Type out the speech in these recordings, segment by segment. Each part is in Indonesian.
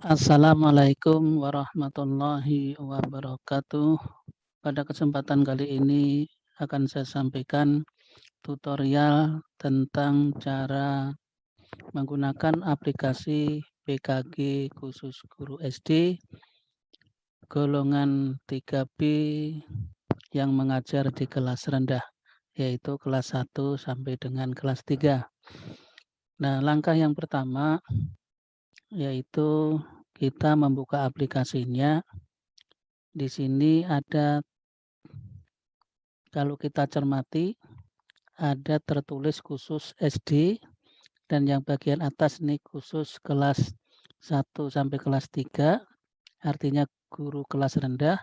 Assalamualaikum warahmatullahi wabarakatuh. Pada kesempatan kali ini akan saya sampaikan tutorial tentang cara menggunakan aplikasi PKG khusus guru SD golongan 3B yang mengajar di kelas rendah, yaitu kelas 1 sampai dengan kelas 3. Nah, langkah yang pertama yaitu kita membuka aplikasinya. Di sini ada, kalau kita cermati, ada tertulis khusus SD dan yang bagian atas ini khusus kelas 1 sampai kelas 3, artinya guru kelas rendah.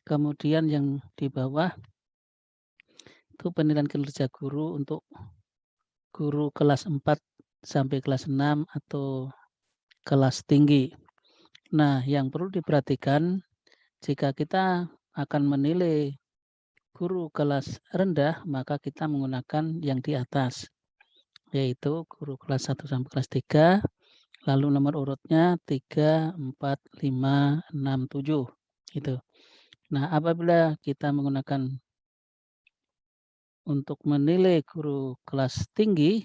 Kemudian yang di bawah itu penilaian kinerja guru untuk guru kelas 4 sampai kelas 6 atau kelas tinggi. Nah, yang perlu diperhatikan jika kita akan menilai guru kelas rendah, maka kita menggunakan yang di atas, yaitu guru kelas 1 sampai kelas 3, lalu nomor urutnya 3, 4, 5, 6, 7. Gitu. Nah, apabila kita menggunakan untuk menilai guru kelas tinggi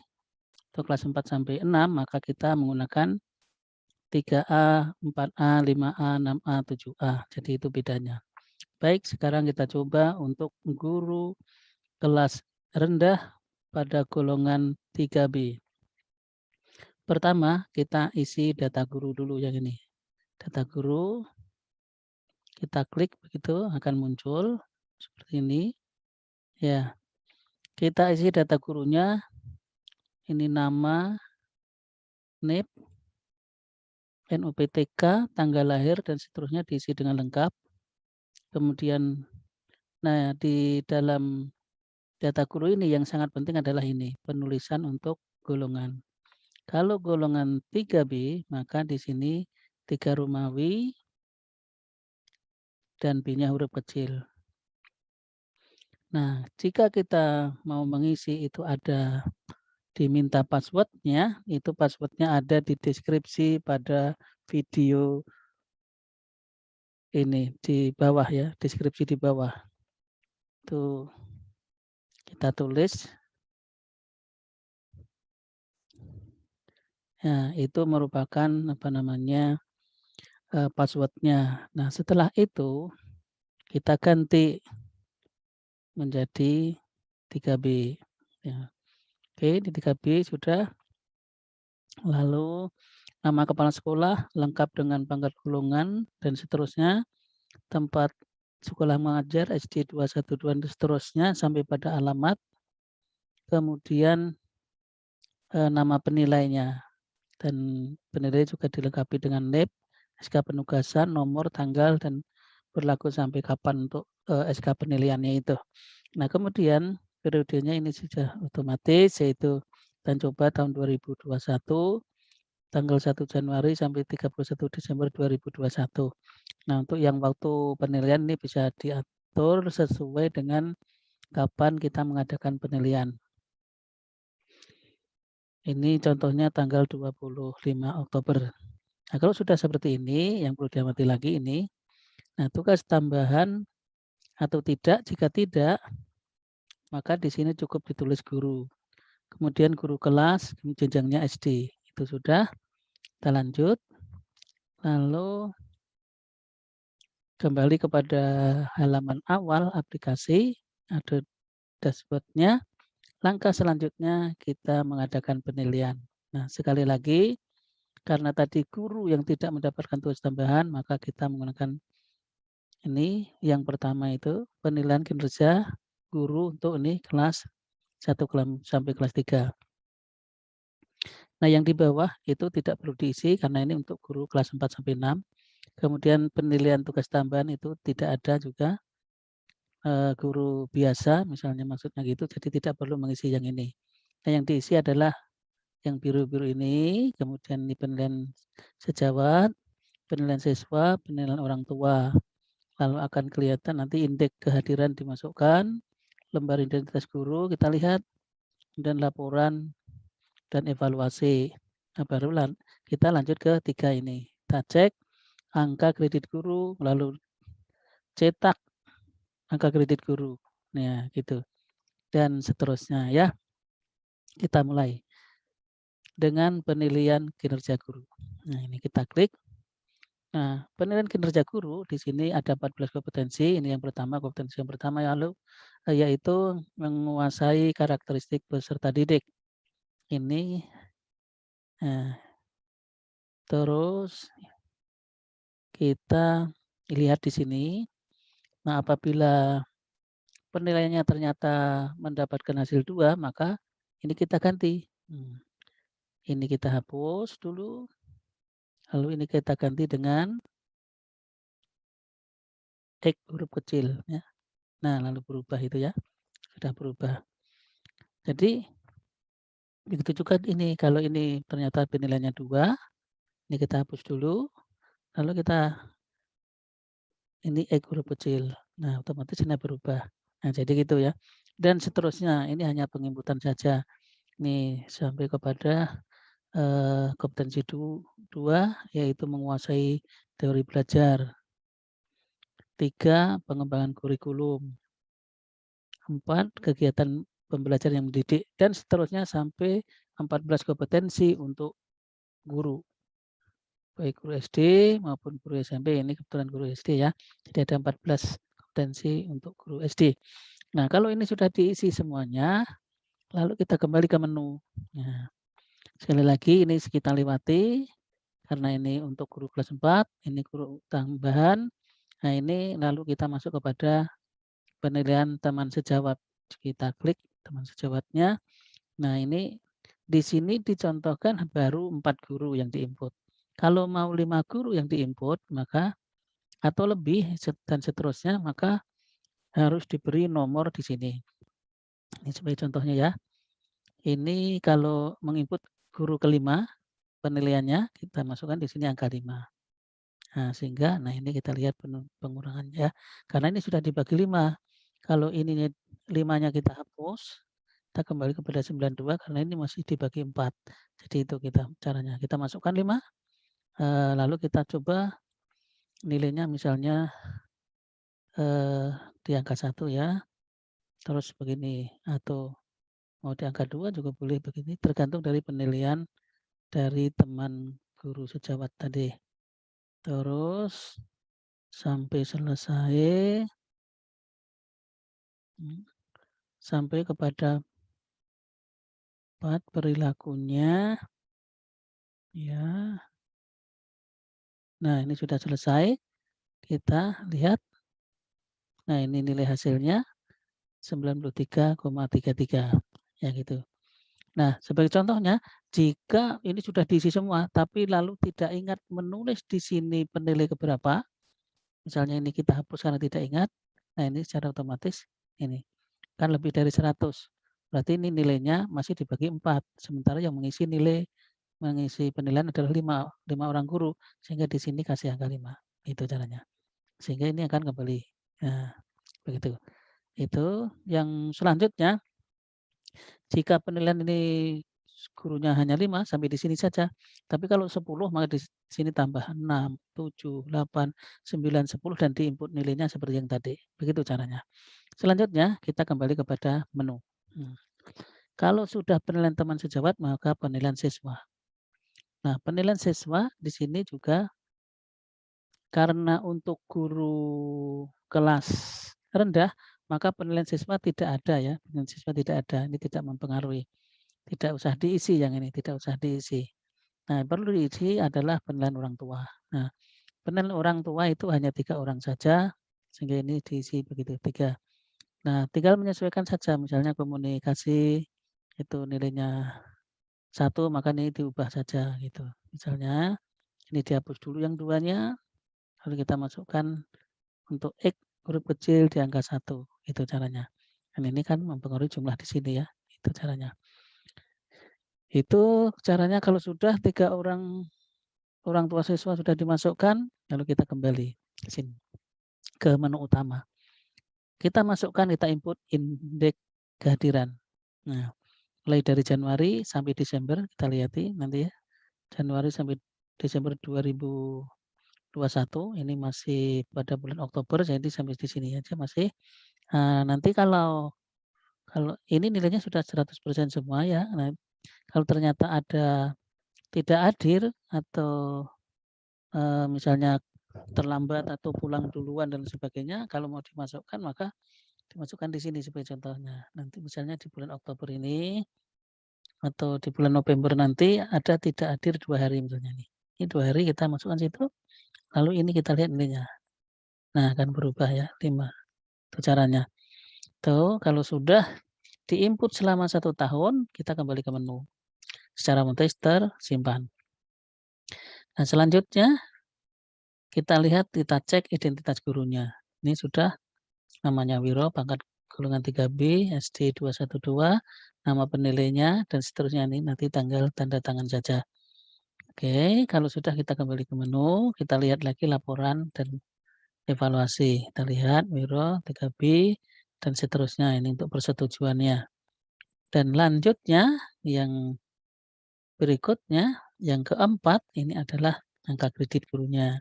atau kelas 4 sampai 6, maka kita menggunakan 3A, 4A, 5A, 6A, 7A. Jadi itu bedanya. Baik, sekarang kita coba untuk guru kelas rendah pada golongan 3B. Pertama, kita isi data guru dulu yang ini. Data guru, kita klik begitu akan muncul seperti ini. Ya, kita isi data gurunya. Ini nama, NIP, NUPTK, tanggal lahir dan seterusnya diisi dengan lengkap. Kemudian, nah di dalam data guru ini yang sangat penting adalah ini, penulisan untuk golongan. Kalau golongan 3B, maka di sini 3 Romawi dan B-nya huruf kecil. Nah, jika kita mau mengisi itu ada diminta passwordnya, itu passwordnya ada di deskripsi pada video ini di bawah ya, deskripsi di bawah. Itu kita tulis. Nah, itu merupakan passwordnya. Nah, setelah itu kita ganti menjadi 3B. Ya. Oke, di 3B sudah. Lalu nama kepala sekolah lengkap dengan pangkat golongan dan seterusnya. Tempat sekolah mengajar SD 212 dan seterusnya sampai pada alamat. Kemudian nama penilainya. Dan penilai juga dilengkapi dengan NIP, SK penugasan, nomor, tanggal, dan berlaku sampai kapan untuk SK penilaiannya itu. Nah, kemudian periodenya ini sudah otomatis, yaitu dan coba tahun 2021, tanggal 1 Januari sampai 31 Desember 2021. Nah, untuk yang waktu penilaian ini bisa diatur sesuai dengan kapan kita mengadakan penilaian. Ini contohnya tanggal 25 Oktober. Nah, kalau sudah seperti ini, yang perlu diamati lagi ini, nah tugas tambahan atau tidak, jika tidak, maka di sini cukup ditulis guru. Kemudian guru kelas, jenjangnya SD. Itu sudah, kita lanjut. Lalu kembali kepada halaman awal aplikasi, ada dashboardnya. Langkah selanjutnya kita mengadakan penilaian. Nah, sekali lagi, karena tadi guru yang tidak mendapatkan tugas tambahan, maka kita menggunakan ini yang pertama itu penilaian kinerja guru untuk ini kelas 1 sampai kelas 3. Nah, yang di bawah itu tidak perlu diisi karena ini untuk guru kelas 4 sampai 6. Kemudian penilaian tugas tambahan itu tidak ada juga. Guru biasa misalnya maksudnya gitu, jadi tidak perlu mengisi yang ini. Nah, yang diisi adalah yang biru-biru ini, kemudian ini penilaian sejawat, penilaian siswa, penilaian orang tua. Lalu akan kelihatan nanti indeks kehadiran dimasukkan, lembar identitas guru kita lihat, dan laporan dan evaluasi. Nah, baru kita lanjut ke 3 ini. kita cek angka kredit guru, lalu cetak angka kredit guru. Nah, gitu. Dan seterusnya ya. Kita mulai dengan penilaian kinerja guru. Nah, ini kita klik. Nah, penilaian kinerja guru di sini ada 14 kompetensi. Ini yang pertama, kompetensi yang pertama yaitu menguasai karakteristik peserta didik. Ini terus kita lihat di sini. Nah, apabila penilaiannya ternyata mendapatkan hasil 2, maka ini kita ganti. Ini kita hapus dulu. Lalu ini kita ganti dengan X huruf kecil ya. Nah, lalu berubah itu ya. Sudah berubah. Jadi begitu juga ini, kalau ini ternyata penilaiannya 2, ini kita hapus dulu. Lalu kita ini X huruf kecil. Nah, otomatis ini berubah. Nah, jadi gitu ya. Dan seterusnya, ini hanya penginputan saja. Ini sampai kepada kompetensi 2, yaitu menguasai teori belajar. 3, pengembangan kurikulum. 4, kegiatan pembelajaran yang mendidik. Dan seterusnya sampai 14 kompetensi untuk guru. Baik guru SD maupun guru SMP. Ini kebetulan guru SD ya. Jadi ada 14 kompetensi untuk guru SD. Nah, kalau ini sudah diisi semuanya, lalu kita kembali ke menu. Nah, sekali lagi ini kita lewati. Karena ini untuk guru kelas 4, ini guru tambahan. Nah, ini lalu kita masuk kepada penilaian teman sejawat. Kita klik teman sejawatnya. Nah, ini di sini dicontohkan baru 4 guru yang diinput. Kalau mau 5 guru yang diinput, maka atau lebih dan seterusnya, maka harus diberi nomor di sini. Ini sebagai contohnya ya. Ini kalau menginput guru kelima, penilaiannya kita masukkan di sini angka 5. Nah, sehingga ini kita lihat pengurangannya ya. Karena ini sudah dibagi 5. Kalau ini 5-nya kita hapus, kita kembali kepada 92 karena ini masih dibagi 4. Jadi itu caranya. Kita masukkan 5, lalu kita coba nilainya misalnya di angka 1 ya. Terus begini, atau mau di angka 2 juga boleh begini, tergantung dari penilaian dari teman guru sejawat tadi. Terus sampai selesai, sampai kepada 4 perilakunya ya. Nah, ini sudah selesai. Kita lihat. Nah, ini nilai hasilnya 93,33 ya gitu. Nah, sebagai contohnya, jika ini sudah diisi semua, tapi lalu tidak ingat menulis di sini penilai keberapa, misalnya ini kita hapus karena tidak ingat, nah ini secara otomatis ini kan lebih dari 100. Berarti ini nilainya masih dibagi 4, sementara yang mengisi penilaian adalah 5 orang guru, sehingga di sini kasih angka 5. Itu caranya. Sehingga ini akan kembali. Nah, begitu. Itu yang selanjutnya, jika penilaian ini gurunya hanya 5 sampai di sini saja. Tapi kalau 10 maka di sini tambah 6, 7, 8, 9, 10 dan diinput nilainya seperti yang tadi. Begitu caranya. Selanjutnya kita kembali kepada menu. Kalau sudah penilaian teman sejawat maka penilaian siswa. Nah, penilaian siswa di sini juga karena untuk guru kelas rendah maka penilaian siswa tidak ada ya. Penilaian siswa tidak ada. Ini tidak mempengaruhi. Tidak usah diisi yang ini, tidak usah diisi. Nah, perlu diisi adalah penilaian orang tua. Nah, penilaian orang tua itu hanya 3 orang saja, sehingga ini diisi begitu 3. Nah, tinggal menyesuaikan saja, misalnya komunikasi itu nilainya 1, maka ini diubah saja gitu. Misalnya ini dihapus dulu yang 2-nya, lalu kita masukkan untuk X huruf kecil di angka 1, itu caranya. Dan ini kan mempengaruhi jumlah di sini ya, itu caranya. Itu caranya kalau sudah 3 orang tua siswa sudah dimasukkan, lalu kita kembali ke sini, ke menu utama. Kita masukkan, kita input indeks kehadiran. Nah, mulai dari Januari sampai Desember kita lihati nanti ya. Januari sampai Desember 2021, ini masih pada bulan Oktober, jadi sampai di sini aja masih. Nanti kalau ini nilainya sudah 100% semua ya. Nah, kalau ternyata ada tidak hadir atau, misalnya terlambat atau pulang duluan dan sebagainya, kalau mau dimasukkan maka dimasukkan di sini sebagai contohnya. Nanti misalnya di bulan Oktober ini atau di bulan November nanti ada tidak hadir 2 hari misalnya nih. Ini 2 hari kita masukkan situ, lalu ini kita lihat nilainya. Nah, akan berubah ya 5, itu caranya. Tuh, kalau sudah di-input selama 1 tahun, kita kembali ke menu. Secara otomatis tersimpan. Nah, selanjutnya kita lihat, kita cek identitas gurunya. Ini sudah namanya Wiro, pangkat golongan 3B, SD 212, nama penilainya, dan seterusnya. Ini nanti tanggal tanda tangan saja. Oke, kalau sudah kita kembali ke menu, kita lihat lagi laporan dan evaluasi. Kita lihat Wiro 3B dan seterusnya, ini untuk persetujuannya. Dan lanjutnya yang berikutnya, yang keempat, ini adalah angka kredit gurunya.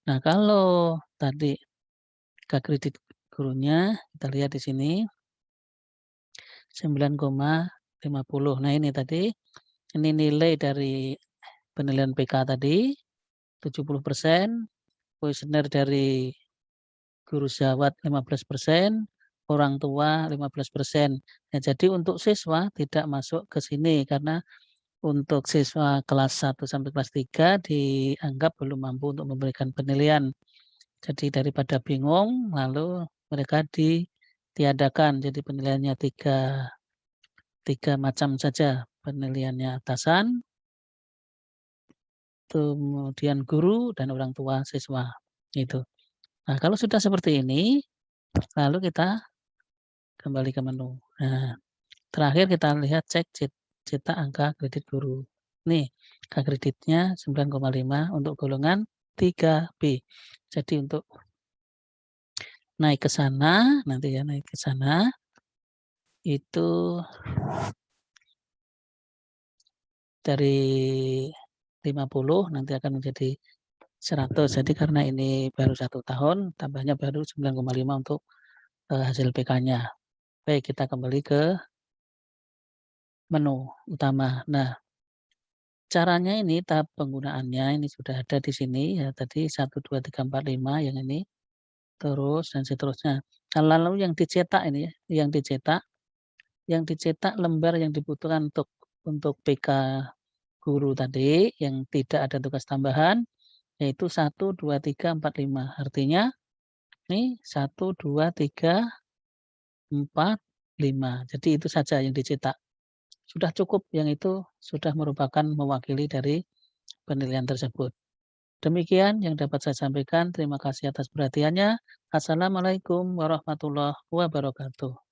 Nah, kalau tadi angka kredit gurunya, kita lihat di sini 9,50. Nah, ini tadi, ini nilai dari penilaian PK tadi 70%, kuesioner dari guru syawat 15%, orang tua 15%. Nah, jadi untuk siswa tidak masuk ke sini karena untuk siswa kelas 1 sampai kelas 3 dianggap belum mampu untuk memberikan penilaian. Jadi daripada bingung, lalu mereka ditiadakan. Jadi penilaiannya tiga macam saja. Penilaiannya atasan, kemudian guru, dan orang tua siswa. Itu. Nah, kalau sudah seperti ini, lalu kita kembali ke menu. Nah, terakhir kita lihat cek cetak angka kredit guru. Nih, angka kreditnya 9,5 untuk golongan 3B. Jadi untuk naik ke sana, nanti ya naik ke sana, itu dari 50 nanti akan menjadi 100. Jadi karena ini baru 1 tahun, tambahnya baru 9,5 untuk hasil PK-nya. Baik, kita kembali ke menu utama. Nah, caranya ini, tahap penggunaannya ini sudah ada di sini ya, tadi 1, 2, 3, 4, 5 yang ini, terus dan seterusnya. Lalu yang dicetak ini ya, yang dicetak lembar yang dibutuhkan untuk PK guru tadi yang tidak ada tugas tambahan, yaitu 1, 2, 3, 4, 5. Artinya ini 1, 2, 3, 4, 5. Jadi itu saja yang dicetak. Sudah cukup, yang itu sudah merupakan mewakili dari penilaian tersebut. Demikian yang dapat saya sampaikan. Terima kasih atas perhatiannya. Assalamualaikum warahmatullahi wabarakatuh.